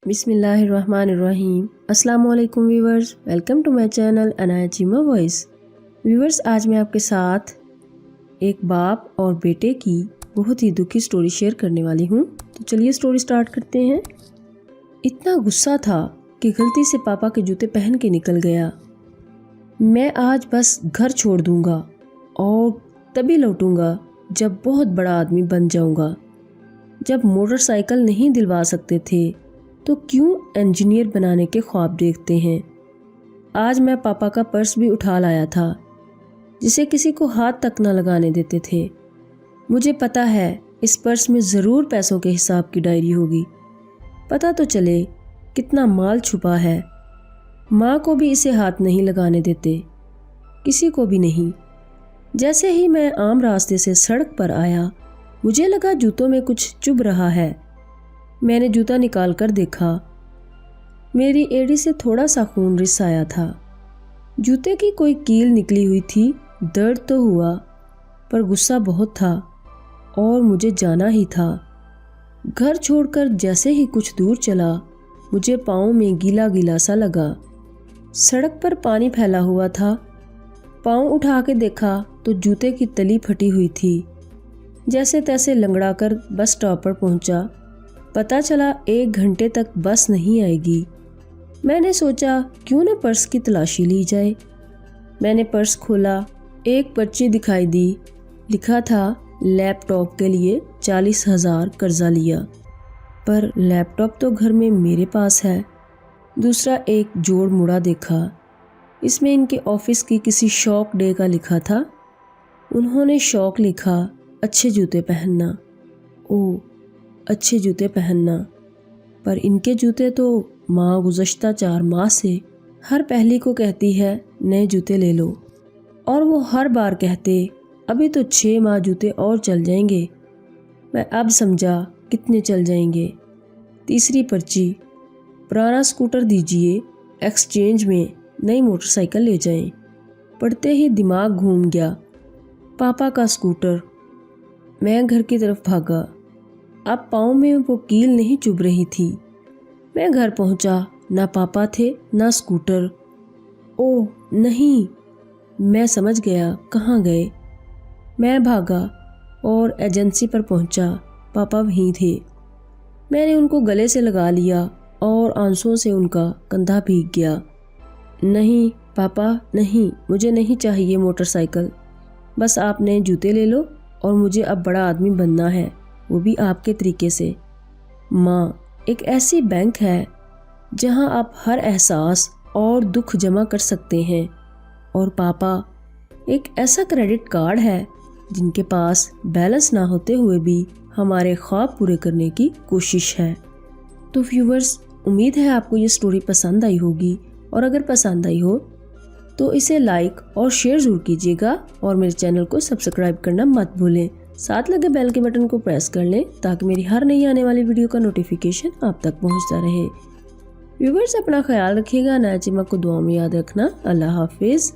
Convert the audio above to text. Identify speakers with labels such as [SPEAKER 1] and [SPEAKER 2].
[SPEAKER 1] بسم اللہ الرحمن الرحیم۔ السلام علیکم viewers, welcome to my channel Anaya Cheema voice. Viewers, آج میں آپ کے ساتھ ایک باپ اور بیٹے کی بہت ہی دکھی سٹوری شیئر کرنے والی ہوں۔ تو چلیے سٹوری سٹارٹ کرتے ہیں۔ اتنا غصہ تھا کہ غلطی سے پاپا کے جوتے پہن کے نکل گیا۔ میں آج بس گھر چھوڑ دوں گا اور تبھی لوٹوں گا جب بہت بڑا آدمی بن جاؤں گا۔ جب موٹر سائیکل نہیں دلوا سکتے تھے تو کیوں انجینئر بنانے کے خواب دیکھتے ہیں۔ آج میں پاپا کا پرس بھی اٹھا لایا تھا جسے کسی کو ہاتھ تک نہ لگانے دیتے تھے۔ مجھے پتا ہے اس پرس میں ضرور پیسوں کے حساب کی ڈائری ہوگی۔ پتہ تو چلے کتنا مال چھپا ہے۔ ماں کو بھی اسے ہاتھ نہیں لگانے دیتے، کسی کو بھی نہیں۔ جیسے ہی میں عام راستے سے سڑک پر آیا، مجھے لگا جوتوں میں کچھ چبھ رہا ہے۔ میں نے جوتا نکال کر دیکھا، میری ایڑی سے تھوڑا سا خون رس آیا تھا۔ جوتے کی کوئی کیل نکلی ہوئی تھی۔ درد تو ہوا پر غصہ بہت تھا اور مجھے جانا ہی تھا۔ گھر چھوڑ کر جیسے ہی کچھ دور چلا، مجھے پاؤں میں گیلا گیلا سا لگا۔ سڑک پر پانی پھیلا ہوا تھا۔ پاؤں اٹھا کے دیکھا تو جوتے کی تلی پھٹی ہوئی تھی۔ جیسے تیسے لنگڑا کر بس سٹاپ پر پہنچا۔ پتہ چلا 1 گھنٹے تک بس نہیں آئے گی۔ میں نے سوچا کیوں نہ پرس کی تلاشی لی جائے۔ میں نے پرس کھولا، ایک پرچی دکھائی دی۔ لکھا تھا لیپ ٹاپ کے لیے 40,000 قرضہ لیا، پر لیپ ٹاپ تو گھر میں میرے پاس ہے۔ دوسرا ایک جوڑ مڑا دیکھا، اس میں ان کے آفس کی کسی شوق ڈے کا لکھا تھا۔ انہوں نے شوق لکھا، اچھے جوتے پہننا۔ اچھے جوتے پہننا، پر ان کے جوتے تو ماں گزشتہ 4 ماہ سے ہر پہلی کو کہتی ہے نئے جوتے لے لو، اور وہ ہر بار کہتے ابھی تو 6 ماہ جوتے اور چل جائیں گے۔ میں اب سمجھا کتنے چل جائیں گے۔ تیسری پرچی، پرانا سکوٹر دیجئے، ایکسچینج میں نئی موٹر سائیکل لے جائیں۔ پڑھتے ہی دماغ گھوم گیا۔ پاپا کا سکوٹر۔ میں گھر کی طرف بھاگا۔ اب پاؤں میں وہ کیل نہیں چبھ رہی تھی۔ میں گھر پہنچا، نہ پاپا تھے نہ سکوٹر۔ اوہ نہیں، میں سمجھ گیا کہاں گئے۔ میں بھاگا اور ایجنسی پر پہنچا۔ پاپا وہیں تھے۔ میں نے ان کو گلے سے لگا لیا اور آنسوؤں سے ان کا کندھا بھیگ گیا۔ نہیں پاپا نہیں، مجھے نہیں چاہیے موٹر سائیکل، بس آپ نئے جوتے لے لو اور مجھے اب بڑا آدمی بننا ہے، وہ بھی آپ کے طریقے سے۔ ماں ایک ایسی بینک ہے جہاں آپ ہر احساس اور دکھ جمع کر سکتے ہیں، اور پاپا ایک ایسا کریڈٹ کارڈ ہے جن کے پاس بیلنس نہ ہوتے ہوئے بھی ہمارے خواب پورے کرنے کی کوشش ہے۔ تو ویورز، امید ہے آپ کو یہ سٹوری پسند آئی ہوگی، اور اگر پسند آئی ہو تو اسے لائک اور شیئر ضرور کیجیے گا، اور میرے چینل کو سبسکرائب کرنا مت بھولیں۔ ساتھ لگے بیل کے بٹن کو پریس کر لیں تاکہ میری ہر نئی آنے والی ویڈیو کا نوٹیفیکیشن آپ تک پہنچتا رہے۔ ویورز، اپنا خیال رکھیے گا۔ انایا چیما کو دعاؤں میں یاد رکھنا۔ اللہ حافظ۔